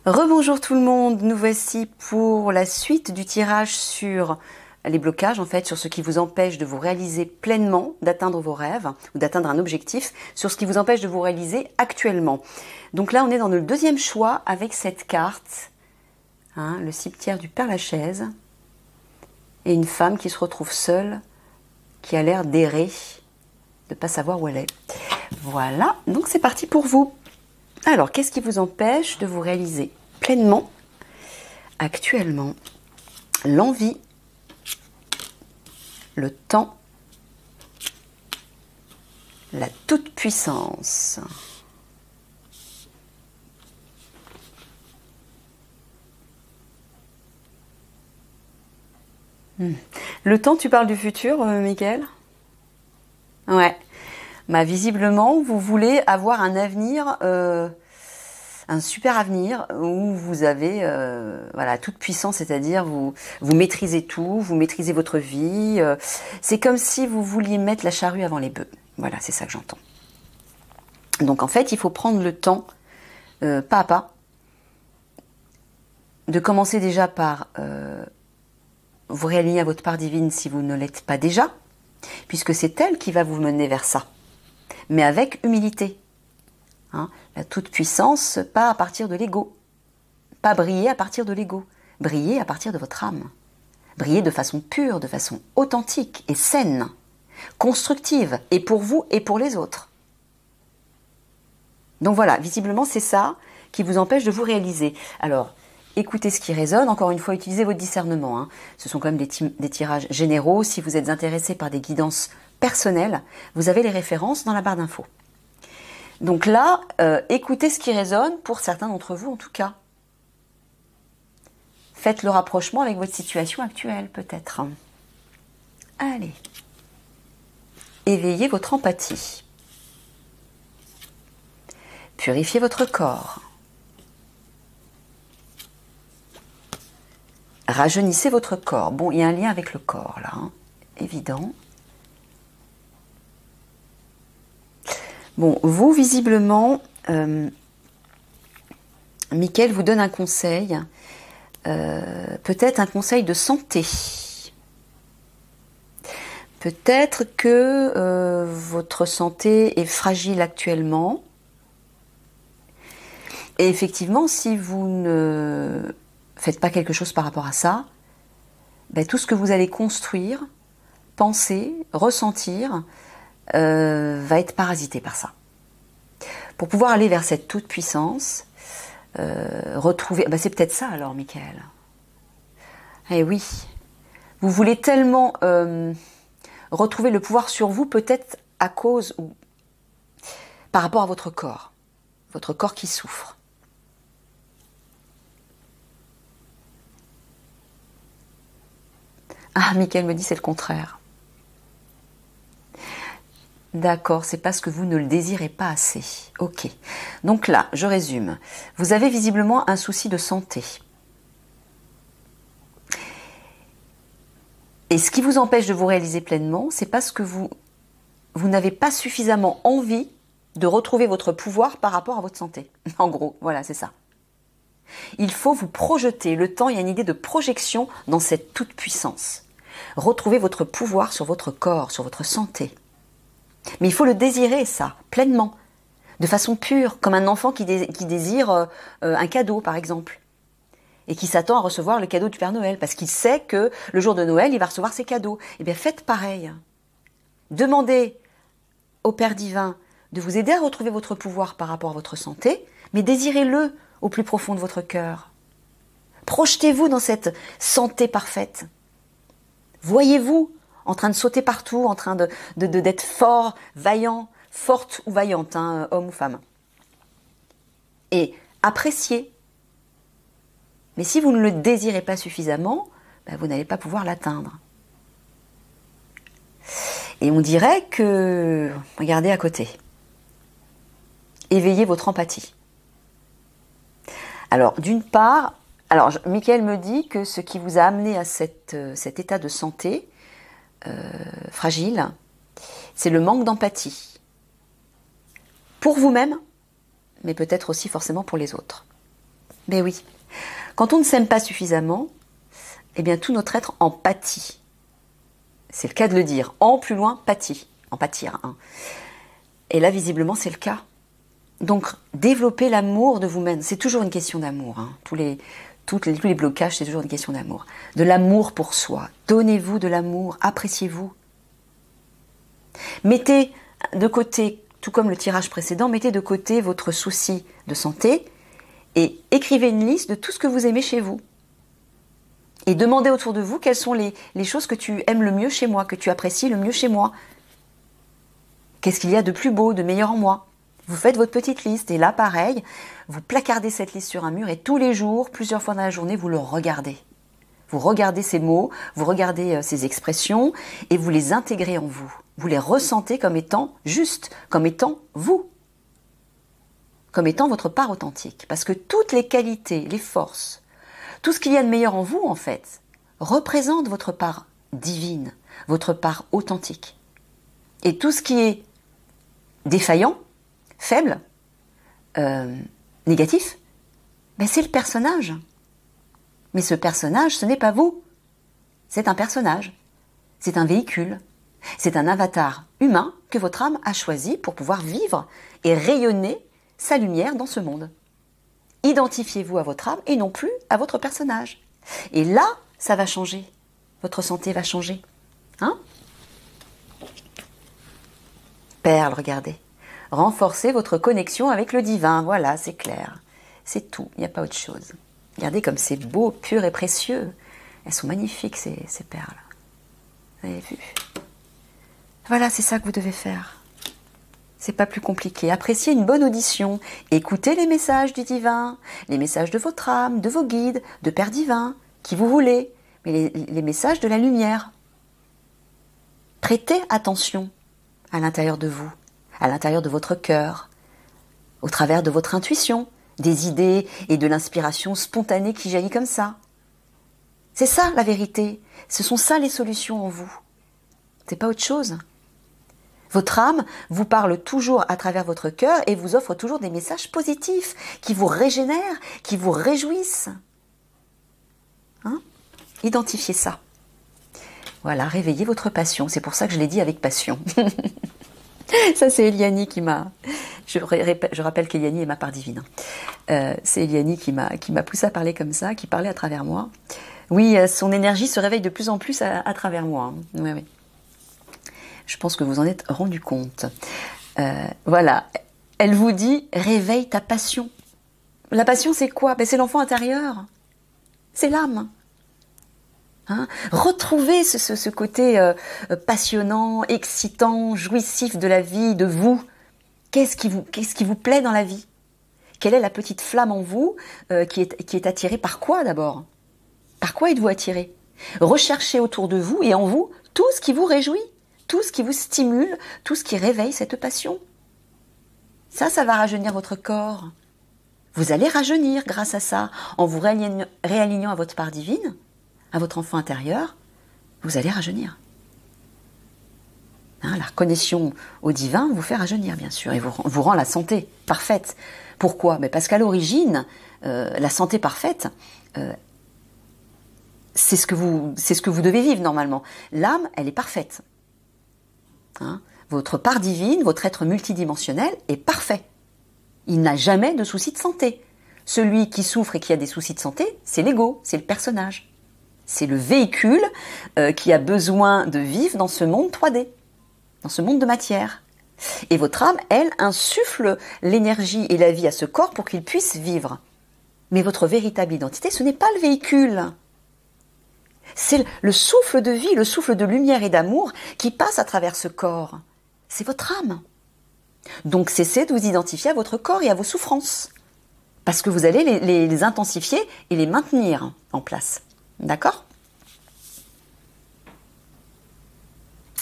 Rebonjour tout le monde, nous voici pour la suite du tirage sur les blocages, en fait, sur ce qui vous empêche de vous réaliser pleinement, d'atteindre vos rêves ou d'atteindre un objectif, sur ce qui vous empêche de vous réaliser actuellement. Donc là, on est dans le deuxième choix avec cette carte, le cimetière du Père-Lachaise, et une femme qui se retrouve seule, qui a l'air d'errer, de ne pas savoir où elle est. Voilà, donc c'est parti pour vous. Alors, qu'est-ce qui vous empêche de vous réaliser pleinement, actuellement? L'envie, le temps, la toute-puissance. Le temps, tu parles du futur, Mickaël? Ouais. Bah, visiblement, vous voulez avoir un avenir, un super avenir où vous avez voilà, toute puissance, c'est-à-dire vous maîtrisez tout, vous maîtrisez votre vie. C'est comme si vous vouliez mettre la charrue avant les bœufs. Voilà, c'est ça que j'entends. Donc en fait, il faut prendre le temps, pas à pas, de commencer déjà par vous réaligner à votre part divine si vous ne l'êtes pas déjà, puisque c'est elle qui va vous mener vers ça. Mais avec humilité. La toute-puissance, pas à partir de l'ego. Pas briller à partir de l'ego. Briller à partir de votre âme. Briller de façon pure, de façon authentique et saine. Constructive, et pour vous et pour les autres. Donc voilà, visiblement c'est ça qui vous empêche de vous réaliser. Alors, écoutez ce qui résonne. Encore une fois, utilisez votre discernement. Ce sont quand même des tirages généraux. Si vous êtes intéressé par des guidances personnelles, vous avez les références dans la barre d'infos. Donc là, écoutez ce qui résonne, pour certains d'entre vous en tout cas. Faites le rapprochement avec votre situation actuelle, peut-être. Allez. Éveillez votre empathie. Purifiez votre corps. Rajeunissez votre corps. Bon, il y a un lien avec le corps, là. Évident. Bon, vous, visiblement, Mickaël vous donne un conseil, peut-être un conseil de santé. Peut-être que votre santé est fragile actuellement. Et effectivement, si vous ne faites pas quelque chose par rapport à ça, tout ce que vous allez construire, penser, ressentir, va être parasité par ça. Pour pouvoir aller vers cette toute-puissance, retrouver... c'est peut-être ça alors, Mickaël. Eh oui. Vous voulez tellement retrouver le pouvoir sur vous, peut-être à cause ou par rapport à votre corps qui souffre. Ah, Mickaël me dit c'est le contraire. D'accord, c'est parce que vous ne le désirez pas assez. Ok. Donc là, je résume. Vous avez visiblement un souci de santé. Et ce qui vous empêche de vous réaliser pleinement, c'est parce que vous n'avez pas suffisamment envie de retrouver votre pouvoir par rapport à votre santé. En gros, voilà, c'est ça. Il faut vous projeter. Le temps, il y a une idée de projection dans cette toute-puissance. Retrouvez votre pouvoir sur votre corps, sur votre santé. Mais il faut le désirer, ça, pleinement, de façon pure, comme un enfant qui désire un cadeau, par exemple, et qui s'attend à recevoir le cadeau du Père Noël, parce qu'il sait que le jour de Noël, il va recevoir ses cadeaux. Eh bien, faites pareil. Demandez au Père divin de vous aider à retrouver votre pouvoir par rapport à votre santé, mais désirez-le au plus profond de votre cœur. Projetez-vous dans cette santé parfaite. Voyez-vous en train de sauter partout, en train d'être fort, vaillant, forte ou vaillante, homme ou femme. Et appréciez. Mais si vous ne le désirez pas suffisamment, vous n'allez pas pouvoir l'atteindre. Et on dirait que, regardez à côté, éveillez votre empathie. Alors, d'une part, Mickaël me dit que ce qui vous a amené à cet état de santé, fragile, c'est le manque d'empathie. Pour vous-même, mais peut-être aussi forcément pour les autres. Ben oui. Quand on ne s'aime pas suffisamment, eh bien tout notre être en pâtit. C'est le cas de le dire. En plus loin, pâtit. En pâtir. Hein. Et là, visiblement, c'est le cas. Donc, développer l'amour de vous-même. C'est toujours une question d'amour. Hein. Tous les blocages, c'est toujours une question d'amour. De l'amour pour soi. Donnez-vous de l'amour. Appréciez-vous. Mettez de côté, tout comme le tirage précédent, mettez de côté votre souci de santé et écrivez une liste de tout ce que vous aimez chez vous. Et demandez autour de vous quelles sont les choses que tu aimes le mieux chez moi, que tu apprécies le mieux chez moi. Qu'est-ce qu'il y a de plus beau, de meilleur en moi? Vous faites votre petite liste et là, pareil, vous placardez cette liste sur un mur et tous les jours, plusieurs fois dans la journée, vous le regardez. Vous regardez ces mots, vous regardez ces expressions et vous les intégrez en vous. Vous les ressentez comme étant justes, comme étant vous, comme étant votre part authentique. Parce que toutes les qualités, les forces, tout ce qu'il y a de meilleur en vous, en fait, représente votre part divine, votre part authentique. Et tout ce qui est défaillant, faible, négatif, ben c'est le personnage. Mais ce personnage, ce n'est pas vous. C'est un personnage. C'est un véhicule. C'est un avatar humain que votre âme a choisi pour pouvoir vivre et rayonner sa lumière dans ce monde. Identifiez-vous à votre âme et non plus à votre personnage. Et là, ça va changer. Votre santé va changer. Hein? Perle, regardez. Renforcez votre connexion avec le divin. Voilà, c'est clair. C'est tout. Il n'y a pas autre chose. Regardez comme c'est beau, pur et précieux. Elles sont magnifiques, ces perles. Vous avez vu? Voilà, c'est ça que vous devez faire. C'est pas plus compliqué. Appréciez une bonne audition. Écoutez les messages du divin, les messages de votre âme, de vos guides, de Père divin, qui vous voulez, mais les messages de la lumière. Prêtez attention à l'intérieur de vous, à l'intérieur de votre cœur, au travers de votre intuition, des idées et de l'inspiration spontanée qui jaillit comme ça. C'est ça la vérité. Ce sont ça les solutions en vous. C'est pas autre chose. Votre âme vous parle toujours à travers votre cœur et vous offre toujours des messages positifs qui vous régénèrent, qui vous réjouissent. Hein? Identifiez ça. Voilà, réveillez votre passion. C'est pour ça que je l'ai dit avec passion. Ça, c'est Eliani qui m'a... Je rappelle qu'Eliani est ma part divine. C'est Eliani qui m'a poussé à parler comme ça, qui parlait à travers moi. Oui, son énergie se réveille de plus en plus à travers moi. Oui, oui. Je pense que vous en êtes rendu compte. Voilà. Elle vous dit, réveille ta passion. La passion, c'est quoi? Ben, c'est l'enfant intérieur. C'est l'âme. Hein? Retrouvez ce côté passionnant, excitant, jouissif de la vie, de vous. Qu'est-ce qui vous plaît dans la vie? Quelle est la petite flamme en vous qui est attirée par quoi d'abord? Par quoi êtes-vous attiré? Recherchez autour de vous et en vous tout ce qui vous réjouit, tout ce qui vous stimule, tout ce qui réveille cette passion. Ça va rajeunir votre corps. Vous allez rajeunir grâce à ça, en vous réalignant à votre part divine, à votre enfant intérieur, vous allez rajeunir. Hein, la reconnexion au divin vous fait rajeunir, bien sûr, et vous rend la santé parfaite. Pourquoi? Mais parce qu'à l'origine, la santé parfaite, c'est ce que vous devez vivre normalement. L'âme, elle est parfaite. Hein? Votre part divine, votre être multidimensionnel est parfait. Il n'a jamais de soucis de santé. Celui qui souffre et qui a des soucis de santé, c'est l'ego, c'est le personnage. C'est le véhicule qui a besoin de vivre dans ce monde 3D, dans ce monde de matière. Et votre âme, elle, insuffle l'énergie et la vie à ce corps pour qu'il puisse vivre. Mais votre véritable identité, ce n'est pas le véhicule. C'est le souffle de vie, le souffle de lumière et d'amour qui passe à travers ce corps. C'est votre âme. Donc cessez de vous identifier à votre corps et à vos souffrances. Parce que vous allez les intensifier et les maintenir en place. D'accord?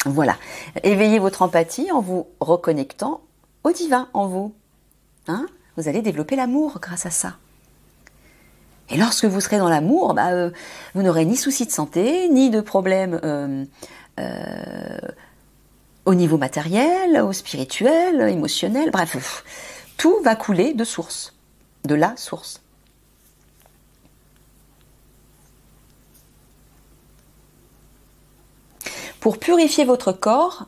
Voilà. Éveillez votre empathie en vous reconnectant au divin en vous. Hein? Vous allez développer l'amour grâce à ça. Et lorsque vous serez dans l'amour, vous n'aurez ni souci de santé, ni de problème au niveau matériel, au spirituel, émotionnel, bref, tout va couler de source, de la source. Pour purifier votre corps,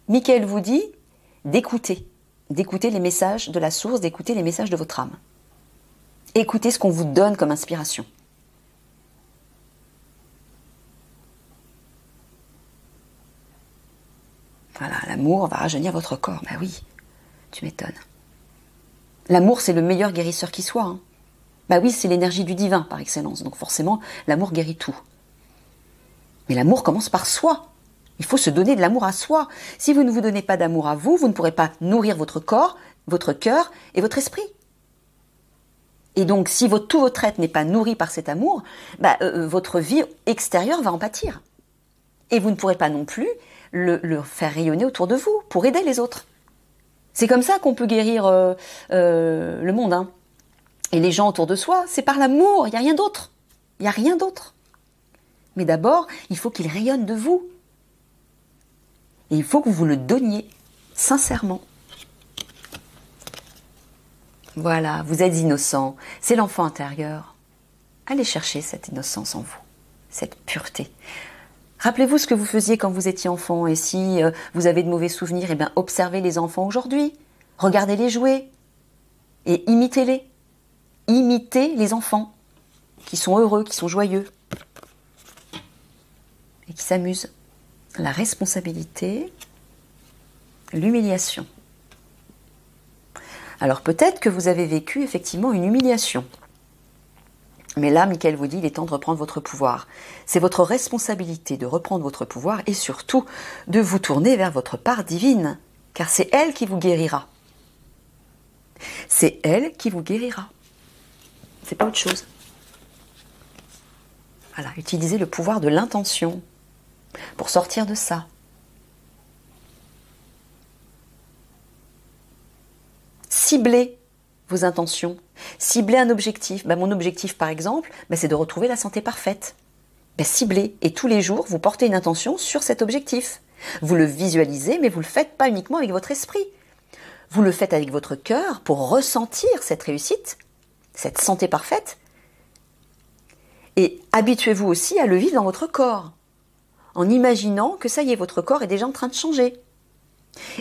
Michael vous dit d'écouter les messages de la source, d'écouter les messages de votre âme. Écoutez ce qu'on vous donne comme inspiration. Voilà, l'amour va rajeunir votre corps. Ben oui, tu m'étonnes. L'amour, c'est le meilleur guérisseur qui soit. Hein. Ben oui, c'est l'énergie du divin par excellence. Donc forcément, l'amour guérit tout. Mais l'amour commence par soi. Il faut se donner de l'amour à soi. Si vous ne vous donnez pas d'amour à vous, vous ne pourrez pas nourrir votre corps, votre cœur et votre esprit. Et donc, si tout votre être n'est pas nourri par cet amour, votre vie extérieure va en pâtir. Et vous ne pourrez pas non plus le faire rayonner autour de vous pour aider les autres. C'est comme ça qu'on peut guérir le monde. Hein. Et les gens autour de soi, c'est par l'amour, il n'y a rien d'autre. Il n'y a rien d'autre. Mais d'abord, il faut qu'il rayonne de vous. Et il faut que vous le donniez sincèrement. Voilà, vous êtes innocent, c'est l'enfant intérieur. Allez chercher cette innocence en vous, cette pureté. Rappelez-vous ce que vous faisiez quand vous étiez enfant, et si vous avez de mauvais souvenirs, eh bien observez les enfants aujourd'hui, regardez-les jouer, et imitez-les. Imitez les enfants, qui sont heureux, qui sont joyeux, et qui s'amusent. La responsabilité, l'humiliation. Alors peut-être que vous avez vécu effectivement une humiliation. Mais là, Michael vous dit, il est temps de reprendre votre pouvoir. C'est votre responsabilité de reprendre votre pouvoir et surtout de vous tourner vers votre part divine, car c'est elle qui vous guérira. C'est elle qui vous guérira. C'est pas autre chose. Voilà, utilisez le pouvoir de l'intention pour sortir de ça. Ciblez vos intentions. Ciblez un objectif. Mon objectif, par exemple, c'est de retrouver la santé parfaite. Ciblez. Et tous les jours, vous portez une intention sur cet objectif. Vous le visualisez, mais vous ne le faites pas uniquement avec votre esprit. Vous le faites avec votre cœur pour ressentir cette réussite, cette santé parfaite. Et habituez-vous aussi à le vivre dans votre corps, en imaginant que ça y est, votre corps est déjà en train de changer.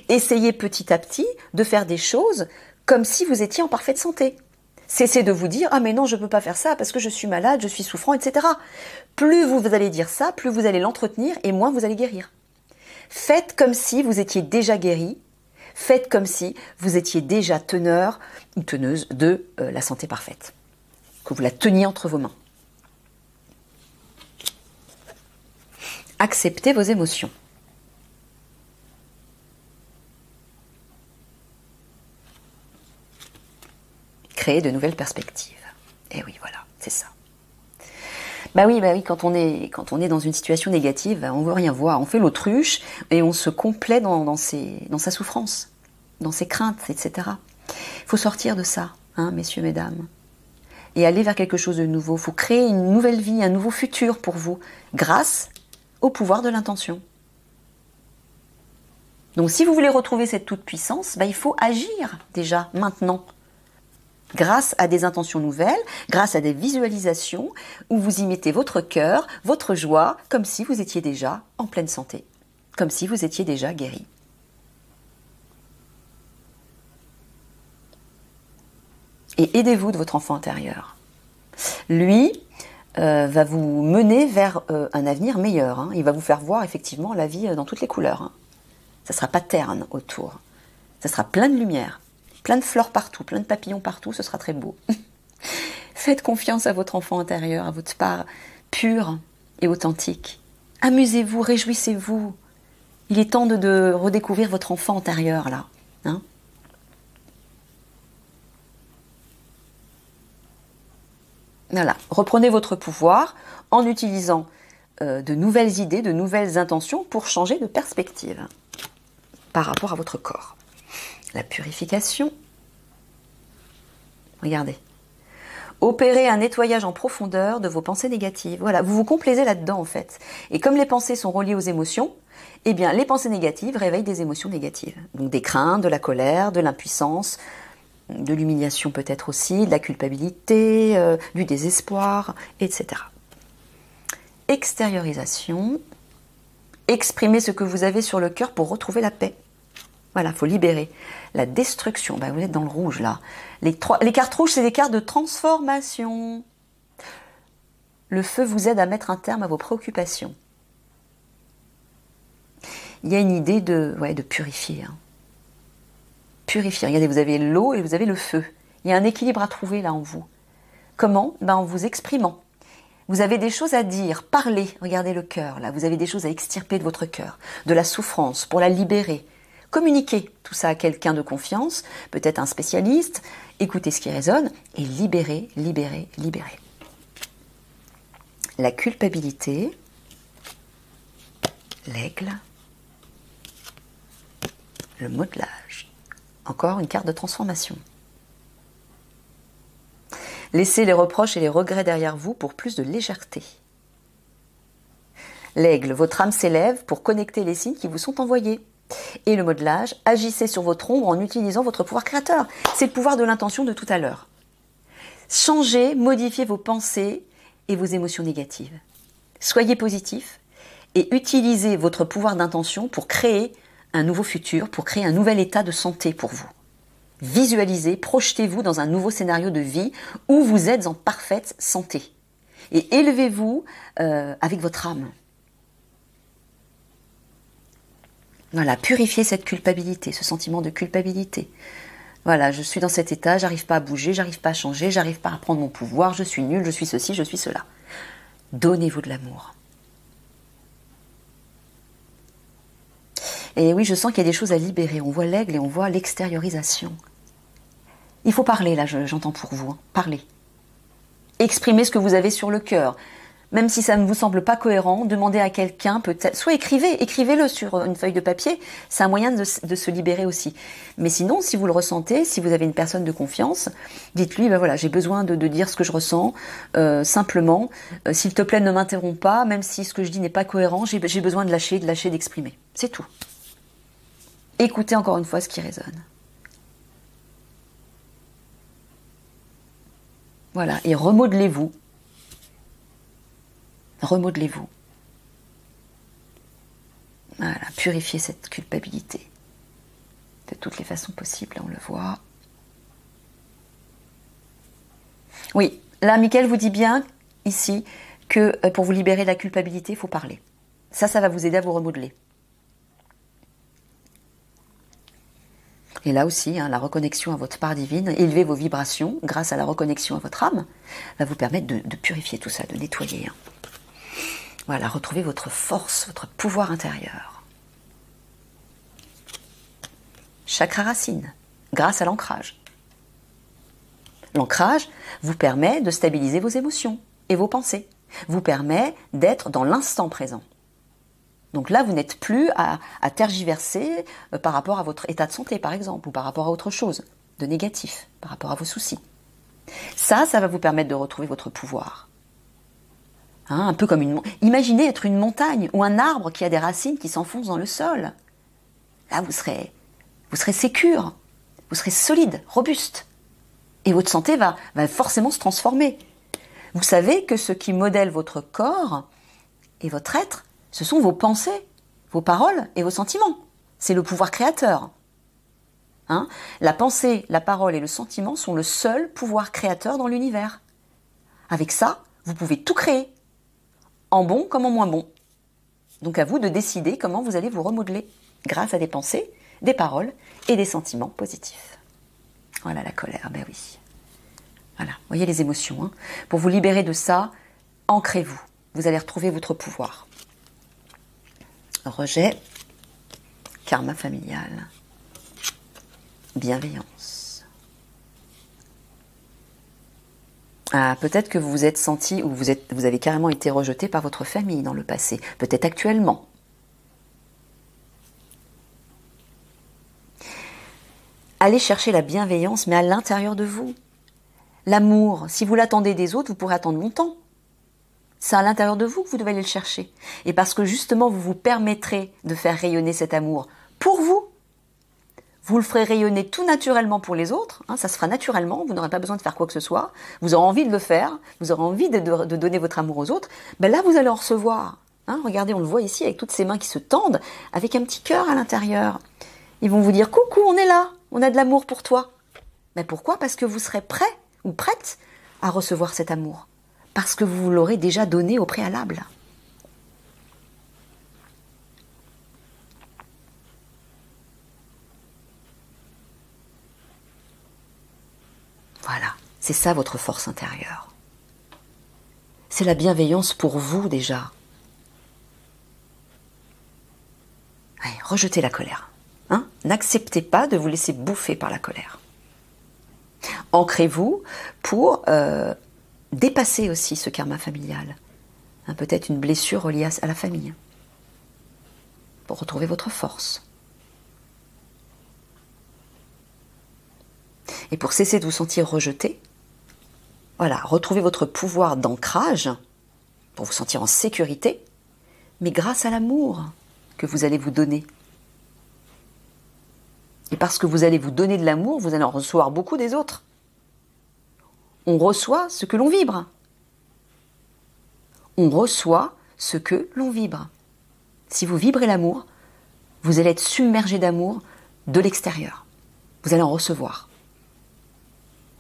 Essayez petit à petit de faire des choses comme si vous étiez en parfaite santé. Cessez de vous dire « Ah mais non, je ne peux pas faire ça parce que je suis malade, je suis souffrant, etc. » Plus vous allez dire ça, plus vous allez l'entretenir et moins vous allez guérir. Faites comme si vous étiez déjà guéri. Faites comme si vous étiez déjà teneur ou teneuse de la santé parfaite. Que vous la teniez entre vos mains. Acceptez vos émotions. Créer de nouvelles perspectives. Et oui, voilà, c'est ça. Oui, quand on est dans une situation négative, on veut rien voir, on fait l'autruche et on se complaît dans sa souffrance, dans ses craintes, etc. Il faut sortir de ça, messieurs, mesdames, et aller vers quelque chose de nouveau. Il faut créer une nouvelle vie, un nouveau futur pour vous, grâce au pouvoir de l'intention. Donc si vous voulez retrouver cette toute-puissance, il faut agir déjà, maintenant. Grâce à des intentions nouvelles, grâce à des visualisations où vous y mettez votre cœur, votre joie, comme si vous étiez déjà en pleine santé, comme si vous étiez déjà guéri. Et aidez-vous de votre enfant intérieur. Lui va vous mener vers un avenir meilleur. Il va vous faire voir effectivement la vie dans toutes les couleurs. Ça ne sera pas terne autour. Ça sera plein de lumière. Plein de fleurs partout, plein de papillons partout, ce sera très beau. Faites confiance à votre enfant intérieur, à votre part pure et authentique. Amusez-vous, réjouissez-vous. Il est temps de redécouvrir votre enfant intérieur, là. Voilà, reprenez votre pouvoir en utilisant de nouvelles idées, de nouvelles intentions pour changer de perspective par rapport à votre corps. La purification. Regardez. Opérez un nettoyage en profondeur de vos pensées négatives. Voilà, vous vous complaisez là-dedans en fait. Et comme les pensées sont reliées aux émotions, eh bien les pensées négatives réveillent des émotions négatives. Donc des craintes, de la colère, de l'impuissance, de l'humiliation peut-être aussi, de la culpabilité, du désespoir, etc. Extériorisation. Exprimez ce que vous avez sur le cœur pour retrouver la paix. Voilà, il faut libérer. La destruction, ben vous êtes dans le rouge là. Les cartes rouges, c'est des cartes de transformation. Le feu vous aide à mettre un terme à vos préoccupations. Il y a une idée de purifier. Hein. Purifier. Regardez, vous avez l'eau et vous avez le feu. Il y a un équilibre à trouver là en vous. Comment? Ben, en vous exprimant. Vous avez des choses à dire, parler. Regardez le cœur là. Vous avez des choses à extirper de votre cœur, de la souffrance, pour la libérer. Communiquez tout ça à quelqu'un de confiance, peut-être un spécialiste. Écoutez ce qui résonne et libérez, libérez, libérez. La culpabilité, l'aigle, le modelage. Encore une carte de transformation. Laissez les reproches et les regrets derrière vous pour plus de légèreté. L'aigle, votre âme s'élève pour connecter les signes qui vous sont envoyés. Et le modelage, agissez sur votre ombre en utilisant votre pouvoir créateur. C'est le pouvoir de l'intention de tout à l'heure. Changez, modifiez vos pensées et vos émotions négatives. Soyez positif et utilisez votre pouvoir d'intention pour créer un nouveau futur, pour créer un nouvel état de santé pour vous. Visualisez, projetez-vous dans un nouveau scénario de vie où vous êtes en parfaite santé. Et élevez-vous avec votre âme. Voilà, purifiez cette culpabilité, ce sentiment de culpabilité. Voilà, je suis dans cet état, j'arrive pas à bouger, j'arrive pas à changer, j'arrive pas à prendre mon pouvoir, je suis nulle, je suis ceci, je suis cela. Donnez-vous de l'amour. Et oui, je sens qu'il y a des choses à libérer. On voit l'aigle et on voit l'extériorisation. Il faut parler, là, j'entends pour vous. Hein. Parlez. Exprimez ce que vous avez sur le cœur. Même si ça ne vous semble pas cohérent, demandez à quelqu'un, peut-être, soit écrivez-le sur une feuille de papier, c'est un moyen de se libérer aussi. Mais sinon, si vous le ressentez, si vous avez une personne de confiance, dites-lui, ben voilà, j'ai besoin de dire ce que je ressens, simplement, s'il te plaît, ne m'interromps pas, même si ce que je dis n'est pas cohérent, j'ai besoin de lâcher, d'exprimer. C'est tout. Écoutez encore une fois ce qui résonne. Voilà, et remodelez-vous. Remodelez-vous. Voilà, purifiez cette culpabilité. De toutes les façons possibles, on le voit. Oui, là, Mickaël vous dit bien, ici, que pour vous libérer de la culpabilité, il faut parler. Ça va vous aider à vous remodeler. Et là aussi, hein, la reconnexion à votre part divine, élever vos vibrations grâce à la reconnexion à votre âme, va vous permettre de purifier tout ça, de nettoyer. Hein. Voilà, retrouvez votre force, votre pouvoir intérieur. Chakra racine, grâce à l'ancrage. L'ancrage vous permet de stabiliser vos émotions et vos pensées, vous permet d'être dans l'instant présent. Donc là, vous n'êtes plus à tergiverser par rapport à votre état de santé, par exemple, ou par rapport à autre chose de négatif, par rapport à vos soucis. Ça va vous permettre de retrouver votre pouvoir. Hein, un peu comme imaginez être une montagne ou un arbre qui a des racines qui s'enfoncent dans le sol. Là, vous serez sécure, vous serez solide, robuste. Et votre santé va forcément se transformer. Vous savez que ce qui modèle votre corps et votre être, ce sont vos pensées, vos paroles et vos sentiments. C'est le pouvoir créateur. Hein? La pensée, la parole et le sentiment sont le seul pouvoir créateur dans l'univers. Avec ça, vous pouvez tout créer, en bon comme en moins bon. Donc à vous de décider comment vous allez vous remodeler grâce à des pensées, des paroles et des sentiments positifs. Voilà la colère, ben oui. Voilà, voyez les émotions. Hein. Pour vous libérer de ça, ancrez-vous. Vous allez retrouver votre pouvoir. Rejet, karma familial, bienveillance. Ah, peut-être que vous vous êtes senti ou vous avez carrément été rejeté par votre famille dans le passé, peut-être actuellement. Allez chercher la bienveillance, mais à l'intérieur de vous. L'amour, si vous l'attendez des autres, vous pourrez attendre longtemps. C'est à l'intérieur de vous que vous devez aller le chercher. Et parce que justement, vous vous permettrez de faire rayonner cet amour pour vous, vous le ferez rayonner tout naturellement pour les autres. Hein, ça se fera naturellement, vous n'aurez pas besoin de faire quoi que ce soit. Vous aurez envie de le faire, vous aurez envie de donner votre amour aux autres. Ben là, vous allez en recevoir. Hein, regardez, on le voit ici avec toutes ces mains qui se tendent, avec un petit cœur à l'intérieur. Ils vont vous dire « Coucou, on est là, on a de l'amour pour toi ». Mais pourquoi? Parce que vous serez prêt ou prête à recevoir cet amour. Parce que vous l'aurez déjà donné au préalable. Voilà, c'est ça votre force intérieure. C'est la bienveillance pour vous déjà. Allez, rejetez la colère. Hein? N'acceptez pas de vous laisser bouffer par la colère. Ancrez-vous pour dépasser aussi ce karma familial. Hein, peut-être une blessure reliée à la famille. Pour retrouver votre force. Et pour cesser de vous sentir rejeté, voilà, retrouvez votre pouvoir d'ancrage, pour vous sentir en sécurité, mais grâce à l'amour que vous allez vous donner. Et parce que vous allez vous donner de l'amour, vous allez en recevoir beaucoup des autres. On reçoit ce que l'on vibre. On reçoit ce que l'on vibre. Si vous vibrez l'amour, vous allez être submergé d'amour de l'extérieur. Vous allez en recevoir.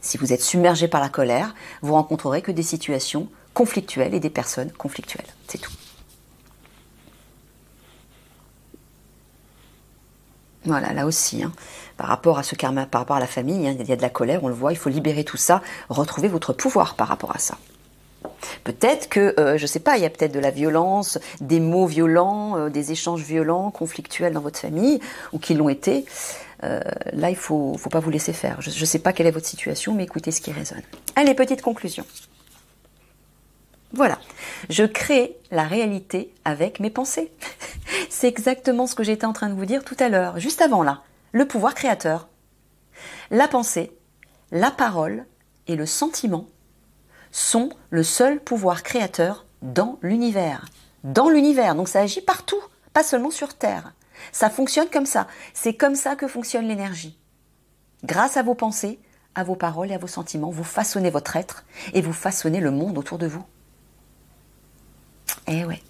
Si vous êtes submergé par la colère, vous rencontrerez que des situations conflictuelles et des personnes conflictuelles. C'est tout. Voilà, là aussi, hein, par rapport à ce karma, par rapport à la famille, hein, il y a de la colère, on le voit, il faut libérer tout ça, retrouver votre pouvoir par rapport à ça. Peut-être que, je ne sais pas, il y a peut-être de la violence, des mots violents, des échanges violents, conflictuels dans votre famille, ou qui l'ont été. Là, il faut pas vous laisser faire. Je ne sais pas quelle est votre situation, mais écoutez ce qui résonne. Allez, petite conclusion. Voilà, je crée la réalité avec mes pensées. C'est exactement ce que j'étais en train de vous dire tout à l'heure, juste avant là. Le pouvoir créateur. La pensée, la parole et le sentiment sont le seul pouvoir créateur dans l'univers. Dans l'univers, donc ça agit partout, pas seulement sur Terre. Ça fonctionne comme ça. C'est comme ça que fonctionne l'énergie. Grâce à vos pensées, à vos paroles et à vos sentiments, vous façonnez votre être et vous façonnez le monde autour de vous. Eh ouais.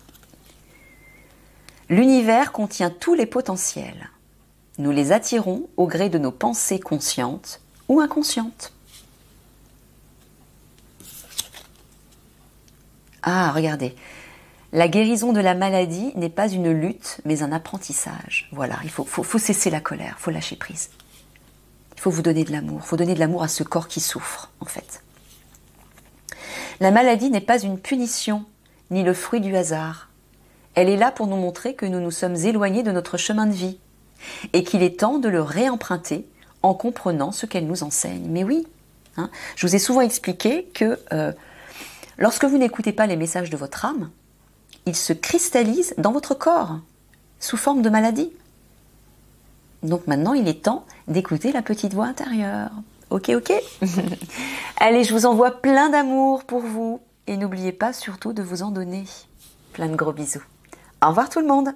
L'univers contient tous les potentiels. Nous les attirons au gré de nos pensées conscientes ou inconscientes. Ah, regardez. La guérison de la maladie n'est pas une lutte, mais un apprentissage. Voilà, il faut cesser la colère, il faut lâcher prise. Il faut vous donner de l'amour. Il faut donner de l'amour à ce corps qui souffre, en fait. La maladie n'est pas une punition, ni le fruit du hasard. Elle est là pour nous montrer que nous nous sommes éloignés de notre chemin de vie et qu'il est temps de le réemprunter en comprenant ce qu'elle nous enseigne. Mais oui, hein, je vous ai souvent expliqué que lorsque vous n'écoutez pas les messages de votre âme, ils se cristallisent dans votre corps sous forme de maladie. Donc maintenant, il est temps d'écouter la petite voix intérieure. Ok, ok. Allez, je vous envoie plein d'amour pour vous et n'oubliez pas surtout de vous en donner. Plein de gros bisous. Au revoir tout le monde.